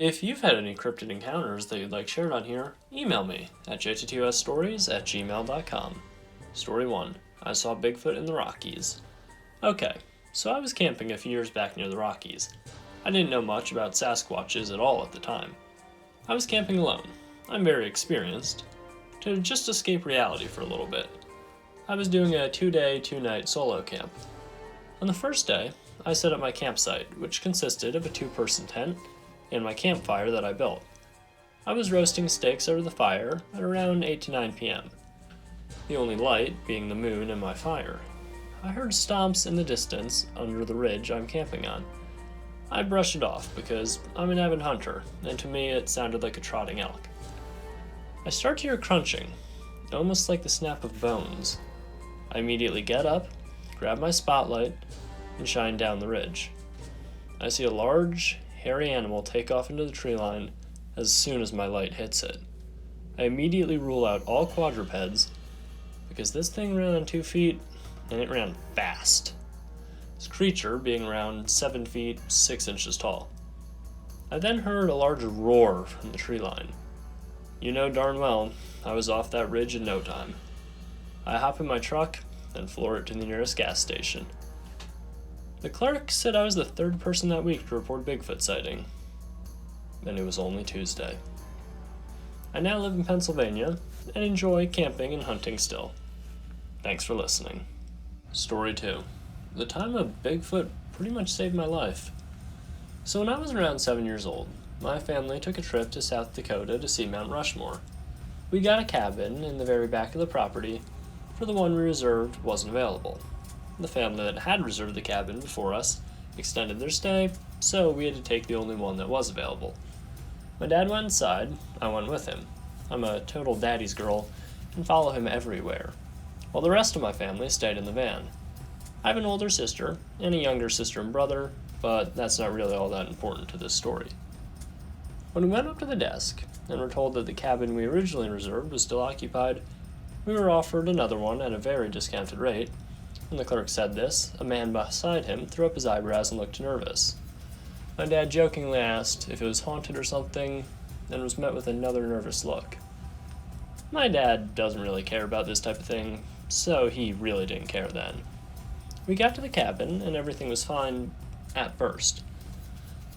If you've had any cryptid encounters that you'd like shared on here, email me at jttusstories@gmail.com. Story 1. I saw Bigfoot in the Rockies. Okay, so I was camping a few years back near the Rockies. I didn't know much about Sasquatches at all at the time. I was camping alone. I'm very experienced. To just escape reality for a little bit. I was doing a 2-day, 2-night solo camp. On the first day, I set up my campsite, which consisted of a 2-person tent and my campfire that I built. I was roasting steaks over the fire at around 8 to 9 p.m., the only light being the moon and my fire. I heard stomps in the distance under the ridge I'm camping on. I brushed it off because I'm an avid hunter, and to me it sounded like a trotting elk. I start to hear crunching, almost like the snap of bones. I immediately get up, grab my spotlight, and shine down the ridge. I see a large, hairy animal take off into the tree line as soon as my light hits it. I immediately rule out all quadrupeds because this thing ran on 2 feet and it ran fast. This creature being around 7 feet 6 inches tall. I then heard a large roar from the tree line. You know darn well I was off that ridge in no time. I hop in my truck and floor it to the nearest gas station. The clerk said I was the 3rd person that week to report Bigfoot sighting, and it was only Tuesday. I now live in Pennsylvania and enjoy camping and hunting still. Thanks for listening. Story 2. The time of Bigfoot pretty much saved my life. So when I was around 7 years old, my family took a trip to South Dakota to see Mount Rushmore. We got a cabin in the very back of the property, for the one we reserved wasn't available. The family that had reserved the cabin before us extended their stay, so we had to take the only one that was available. My dad went inside, I went with him. I'm a total daddy's girl and follow him everywhere, while the rest of my family stayed in the van. I have an older sister and a younger sister and brother, but that's not really all that important to this story. When we went up to the desk and were told that the cabin we originally reserved was still occupied, we were offered another one at a very discounted rate. When the clerk said this, a man beside him threw up his eyebrows and looked nervous. My dad jokingly asked if it was haunted or something, and was met with another nervous look. My dad doesn't really care about this type of thing, so he really didn't care then. We got to the cabin, and everything was fine at first.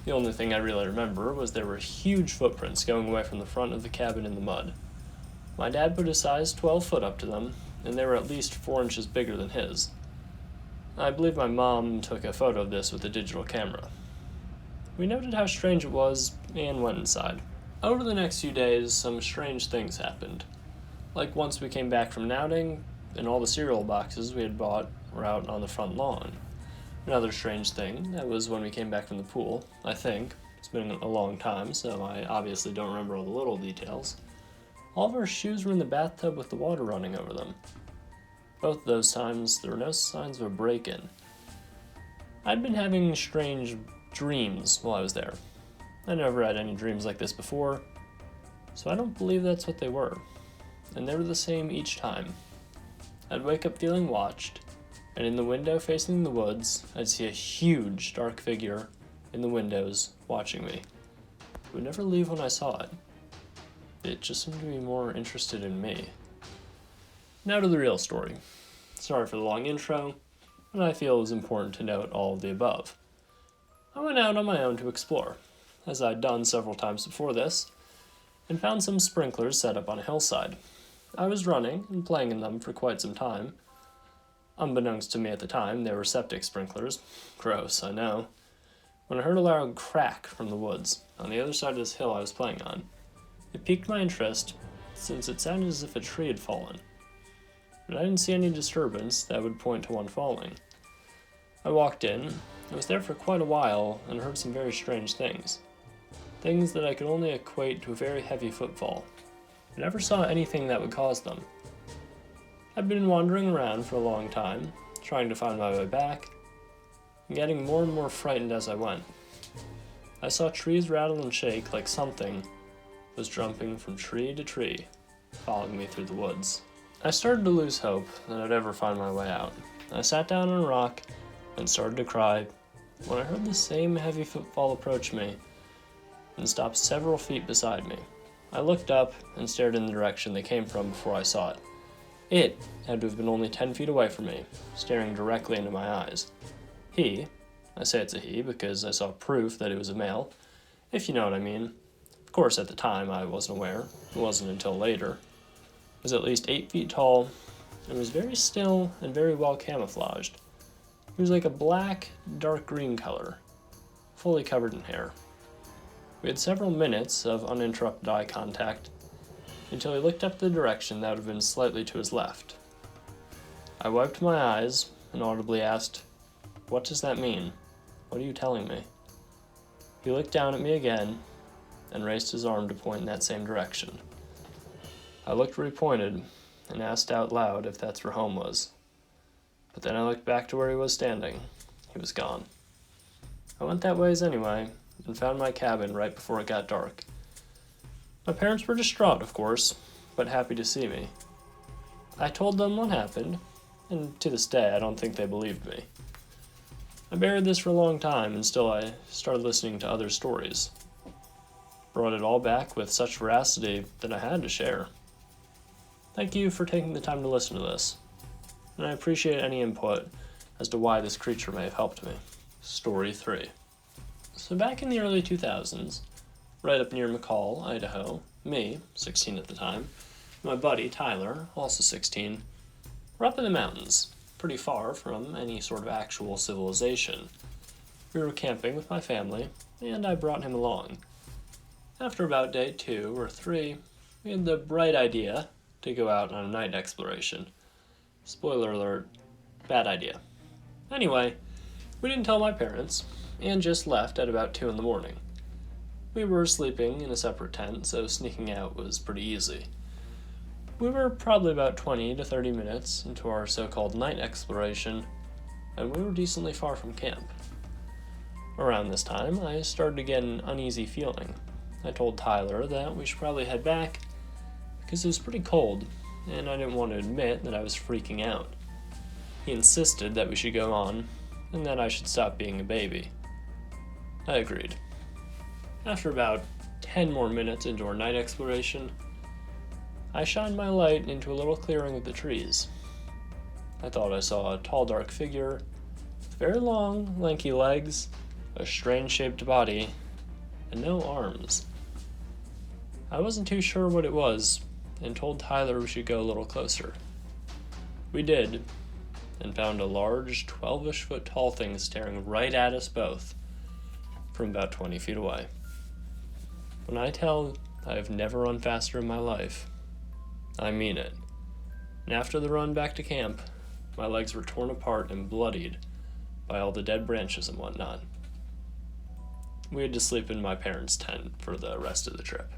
The only thing I really remember was there were huge footprints going away from the front of the cabin in the mud. My dad put his size 12 foot up to them, and they were at least 4 inches bigger than his. I believe my mom took a photo of this with a digital camera. We noted how strange it was and went inside. Over the next few days, some strange things happened. Like once we came back from an outing, and all the cereal boxes we had bought were out on the front lawn. Another strange thing, that was when we came back from the pool, I think. It's been a long time, so I obviously don't remember all the little details. All of our shoes were in the bathtub with the water running over them. Both of those times, there were no signs of a break-in. I'd been having strange dreams while I was there. I never had any dreams like this before, so I don't believe that's what they were. And they were the same each time. I'd wake up feeling watched, and in the window facing the woods, I'd see a huge dark figure in the windows watching me. It would never leave when I saw it. It just seemed to be more interested in me. Now to the real story. Sorry for the long intro, but I feel it was important to note all of the above. I went out on my own to explore, as I'd done several times before this, and found some sprinklers set up on a hillside. I was running and playing in them for quite some time. Unbeknownst to me at the time, they were septic sprinklers. Gross, I know. When I heard a loud crack from the woods, on the other side of this hill I was playing on. It piqued my interest, since it sounded as if a tree had fallen. But I didn't see any disturbance that would point to one falling. I walked in, and was there for quite a while, and heard some very strange things. Things that I could only equate to a very heavy footfall. I never saw anything that would cause them. I'd been wandering around for a long time, trying to find my way back, and getting more and more frightened as I went. I saw trees rattle and shake like something was jumping from tree to tree, following me through the woods. I started to lose hope that I'd ever find my way out. I sat down on a rock and started to cry when I heard the same heavy footfall approach me, and stopped several feet beside me. I looked up and stared in the direction they came from before I saw it. It had to have been only 10 feet away from me, staring directly into my eyes. He, I say it's a he because I saw proof that it was a male, if you know what I mean. Of course, at the time I wasn't aware. It wasn't until later. It was at least 8 feet tall and was very still and very well camouflaged. He was like a black, dark green color, fully covered in hair. We had several minutes of uninterrupted eye contact until he looked up the direction that would have been slightly to his left. I wiped my eyes and audibly asked, "What does that mean? What are you telling me?" He looked down at me again and raised his arm to point in that same direction. I looked where he pointed and asked out loud if that's where home was. But then I looked back to where he was standing. He was gone. I went that ways anyway and found my cabin right before it got dark. My parents were distraught, of course, but happy to see me. I told them what happened, and to this day I don't think they believed me. I buried this for a long time until I started listening to other stories. Brought it all back with such veracity that I had to share. Thank you for taking the time to listen to this, and I appreciate any input as to why this creature may have helped me. Story 3. So back in the early 2000s, right up near McCall, Idaho, me, 16 at the time, my buddy Tyler, also 16, were up in the mountains, pretty far from any sort of actual civilization. We were camping with my family, and I brought him along. After about day 2 or 3, we had the bright idea to go out on a night exploration. Spoiler alert, bad idea. Anyway, we didn't tell my parents, and just left at about 2 in the morning. We were sleeping in a separate tent, so sneaking out was pretty easy. We were probably about 20 to 30 minutes into our so-called night exploration, and we were decently far from camp. Around this time, I started to get an uneasy feeling. I told Tyler that we should probably head back because it was pretty cold, and I didn't want to admit that I was freaking out. He insisted that we should go on, and that I should stop being a baby. I agreed. After about 10 more minutes into our night exploration, I shined my light into a little clearing of the trees. I thought I saw a tall, dark figure with very long, lanky legs, a strange-shaped body, and no arms. I wasn't too sure what it was, and told Tyler we should go a little closer. We did, and found a large, 12-ish foot tall thing staring right at us both from about 20 feet away. When I tell I have never run faster in my life, I mean it. And after the run back to camp, my legs were torn apart and bloodied by all the dead branches and whatnot. We had to sleep in my parents' tent for the rest of the trip.